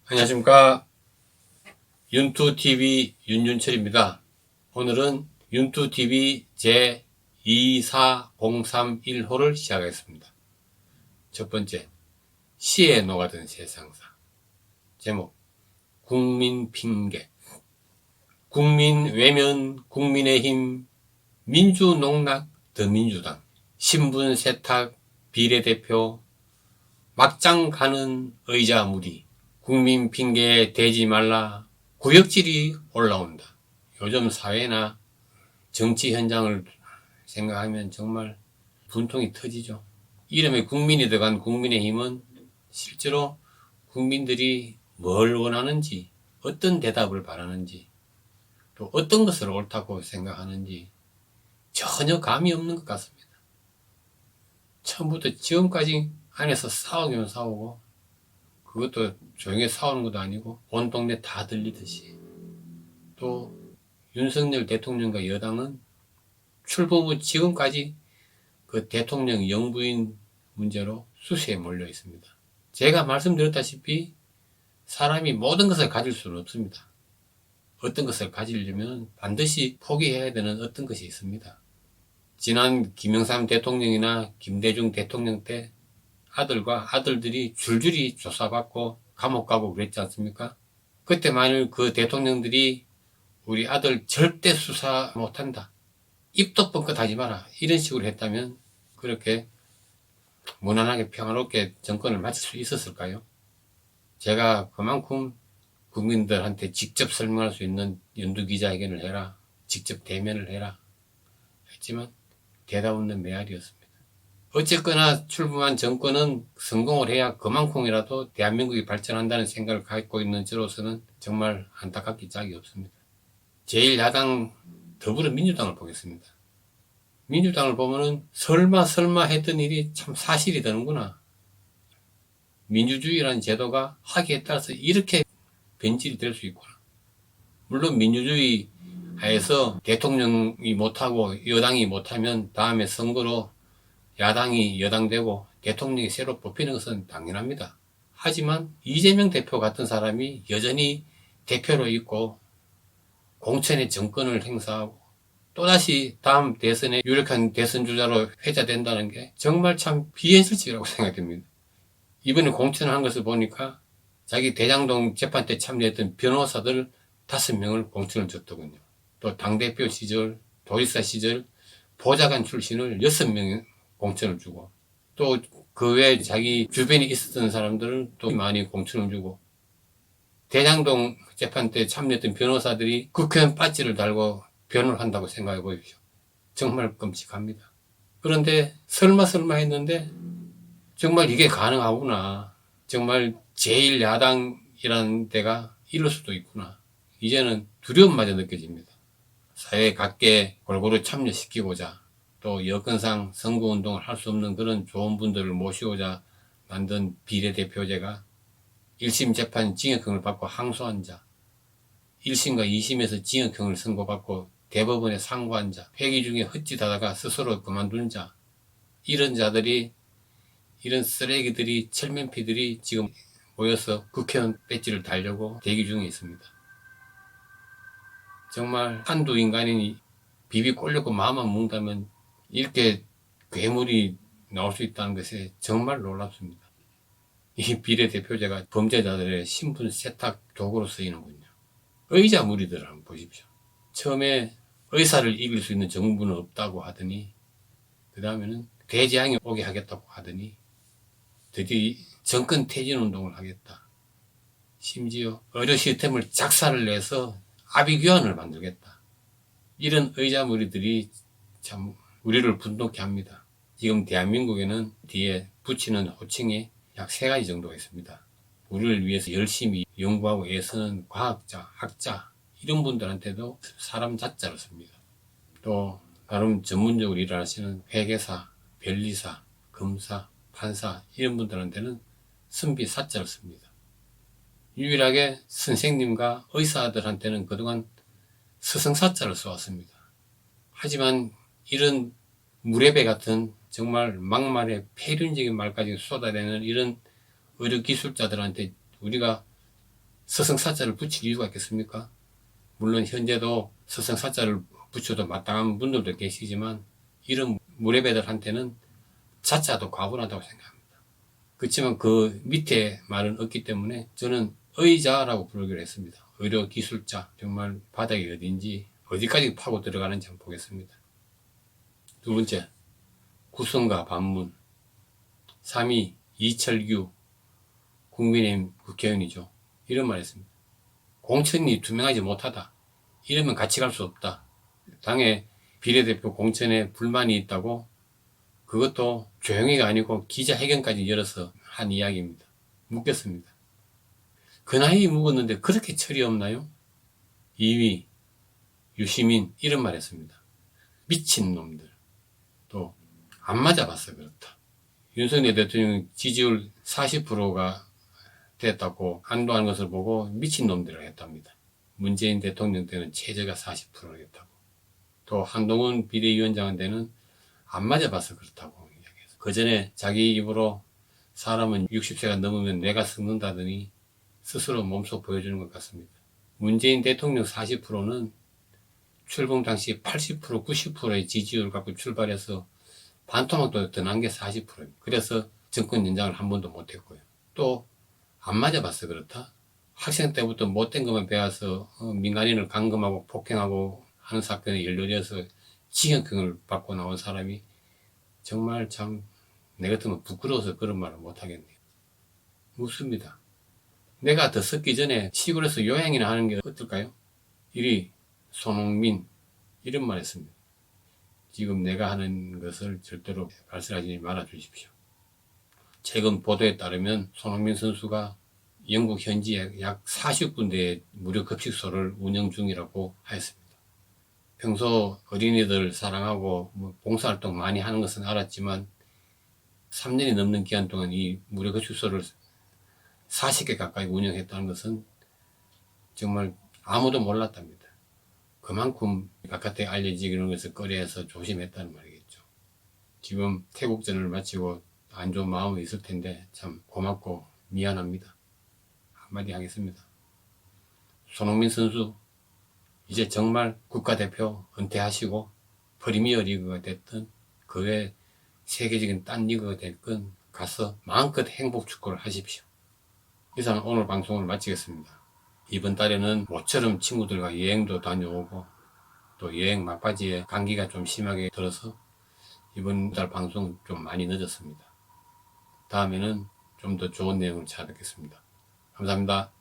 안녕하십니까. 윤투TV 윤윤철입니다. 오늘은 윤투TV 제24031호를 시작하겠습니다. 첫 번째, 시에 녹아든 세상사. 제목, 국민 핑계. 국민 외면, 국민의힘, 민주농락, 더민주당, 신분 세탁, 비례대표, 막장 가는 의자 무리, 국민 핑계 대지 말라, 구역질이 올라온다. 요즘 사회나 정치 현장을 생각하면 정말 분통이 터지죠. 이름에 국민이 들어간 국민의힘은 실제로 국민들이 뭘 원하는지, 어떤 대답을 바라는지, 또 어떤 것을 옳다고 생각하는지 전혀 감이 없는 것 같습니다. 처음부터 지금까지 안에서 싸우기만 싸우고, 그것도 조용히 싸우는 것도 아니고 온 동네 다 들리듯이. 또 윤석열 대통령과 여당은 출범 후 지금까지 그 대통령 영부인 문제로 수세에 몰려 있습니다. 제가 말씀드렸다시피 사람이 모든 것을 가질 수는 없습니다. 어떤 것을 가지려면 반드시 포기해야 되는 어떤 것이 있습니다. 지난 김영삼 대통령이나 김대중 대통령 때 아들과 아들들이 줄줄이 조사받고 감옥 가고 그랬지 않습니까? 그때 만일 그 대통령들이 우리 아들 절대 수사 못한다, 입도 뻥끗 하지 마라, 이런 식으로 했다면 그렇게 무난하게 평화롭게 정권을 마칠 수 있었을까요? 제가 그만큼 국민들한테 직접 설명할 수 있는 연두기자회견을 해라, 직접 대면을 해라 했지만 대답 없는 메아리였습니다. 어쨌거나 출범한 정권은 성공을 해야 그만큼이라도 대한민국이 발전한다는 생각을 갖고 있는 저로서는 정말 안타깝기 짝이 없습니다. 제1야당 더불어민주당을 보겠습니다. 민주당을 보면은 설마 했던 일이 참 사실이 되는구나. 민주주의라는 제도가 하기에 따라서 이렇게 변질이 될 수 있구나. 물론 민주주의 하에서 대통령이 못하고 여당이 못하면 다음에 선거로 야당이 여당되고 대통령이 새로 뽑히는 것은 당연합니다. 하지만 이재명 대표 같은 사람이 여전히 대표로 있고 공천의 정권을 행사하고 또다시 다음 대선에 유력한 대선 주자로 회자된다는 게 정말 참 비현실적이라고 생각됩니다. 이번에 공천을 한 것을 보니까 자기 대장동 재판 때 참여했던 변호사들 5명을 공천을 줬더군요. 또 당대표 시절, 도지사 시절 보좌관 출신을 6명 공천을 주고, 또 그 외에 자기 주변에 있었던 사람들은 또 많이 공천을 주고, 대장동 재판 때 참여했던 변호사들이 국회의원 배지를 달고 변호를 한다고 생각해 보십시오. 정말 끔찍합니다. 그런데 설마 했는데 정말 이게 가능하구나. 정말 제1야당이라는 데가 이럴 수도 있구나. 이제는 두려움마저 느껴집니다. 사회 각계 골고루 참여시키고자, 또 여건상 선거운동을 할 수 없는 그런 좋은 분들을 모시고자 만든 비례대표제가 1심 재판 징역형을 받고 항소한 자, 1심과 2심에서 징역형을 선고받고 대법원에 상고한 자, 회기 중에 헛짓하다가 스스로 그만둔 자, 이런 자들이, 이런 쓰레기들이, 철면피들이 지금 모여서 국회의원 배지를 달려고 대기 중에 있습니다. 정말 한두 인간이 비비 꼴렸고 마음만 먹는다면 이렇게 괴물이 나올 수 있다는 것에 정말 놀랍습니다. 이 비례대표제가 범죄자들의 신분 세탁 도구로 쓰이는군요. 의자 무리들을 한번 보십시오. 처음에 의사를 이길 수 있는 정부는 없다고 하더니, 그 다음에는 대재앙이 오게 하겠다고 하더니, 드디어 정권 퇴진 운동을 하겠다. 심지어 의료 시스템을 작사를 내서 아비규환을 만들겠다. 이런 의자 무리들이 참 우리를 분노케 합니다. 지금 대한민국에는 뒤에 붙이는 호칭이 약 3가지 정도가 있습니다. 우리를 위해서 열심히 연구하고 애쓰는 과학자, 학자, 이런 분들한테도 사람 자자를 씁니다. 또 나름 전문적으로 일을 하시는 회계사, 변리사, 검사, 판사, 이런 분들한테는 선비 사자를 씁니다. 유일하게 선생님과 의사들한테는 그동안 스승사자를 써왔습니다. 하지만 이런 무례배 같은 정말 막말의 폐륜적인 말까지 쏟아내는 이런 의료기술자들한테 우리가 서성사자를 붙일 이유가 있겠습니까? 물론 현재도 서성사자를 붙여도 마땅한 분들도 계시지만 이런 무례배들한테는 자자도 과분하다고 생각합니다. 그렇지만 그 밑에 말은 없기 때문에 저는 의자라고 부르기로 했습니다. 의료기술자, 정말 바닥이 어딘지 어디까지 파고 들어가는지 한번 보겠습니다. 두 번째, 구성과 반문. 3위, 이철규 국민의힘 국회의원이죠. 이런 말 했습니다. 공천이 투명하지 못하다. 이러면 같이 갈 수 없다. 당의 비례대표 공천에 불만이 있다고 그것도 조용히가 아니고 기자회견까지 열어서 한 이야기입니다. 묻겠습니다. 그 나이 묵었는데 그렇게 철이 없나요? 2위 유시민 이런 말 했습니다. 미친놈들. 또 안 맞아봤어 그렇다. 윤석열 대통령 지지율 40%가 됐다고 안도하는 것을 보고 미친놈들을 했답니다. 문재인 대통령 때는 최저가 40%였다고. 또 한동훈 비대위원장한테는 안 맞아봐서 그렇다고 이야기해서 그 전에 자기 입으로 사람은 60세가 넘으면 뇌가 썩는다더니 스스로 몸소 보여주는 것 같습니다. 문재인 대통령 40%는 출범 당시 80%, 90%의 지지율을 갖고 출발해서 반토막도 더 난 게 40%입니다. 그래서 정권 연장을 한 번도 못했고요. 또 안 맞아봤어 그렇다. 학생 때부터 못된 것만 배워서 민간인을 감금하고 폭행하고 하는 사건에 연루되어서 징역형을 받고 나온 사람이 정말 참 내 같으면 부끄러워서 그런 말을 못하겠네요. 묻습니다. 내가 더 썩기 전에 시골에서 요양이나 하는 게 어떨까요? 1위 손흥민 이런 말 했습니다. 지금 내가 하는 것을 절대로 발설하지 말아 주십시오. 최근 보도에 따르면 손흥민 선수가 영국 현지에 약 40군데의 무료 급식소를 운영 중이라고 하였습니다. 평소 어린이들 사랑하고 봉사활동 많이 하는 것은 알았지만 3년이 넘는 기간 동안 이 무료 급식소를 40개 가까이 운영했다는 것은 정말 아무도 몰랐답니다. 그만큼 바깥에 알려지는 것을 꺼려해서 조심했다는 말이겠죠. 지금 태국전을 마치고 안 좋은 마음이 있을 텐데 참 고맙고 미안합니다. 한마디 하겠습니다. 손흥민 선수 이제 정말 국가대표 은퇴하시고 프리미어 리그가 됐든 그 외 세계적인 딴 리그가 됐건 가서 마음껏 행복 축구를 하십시오. 이상 오늘 방송을 마치겠습니다. 이번 달에는 모처럼 친구들과 여행도 다녀오고 또 여행 막바지에 감기가 좀 심하게 들어서 이번 달 방송 좀 많이 늦었습니다. 다음에는 좀 더 좋은 내용을 찾아뵙겠습니다. 감사합니다.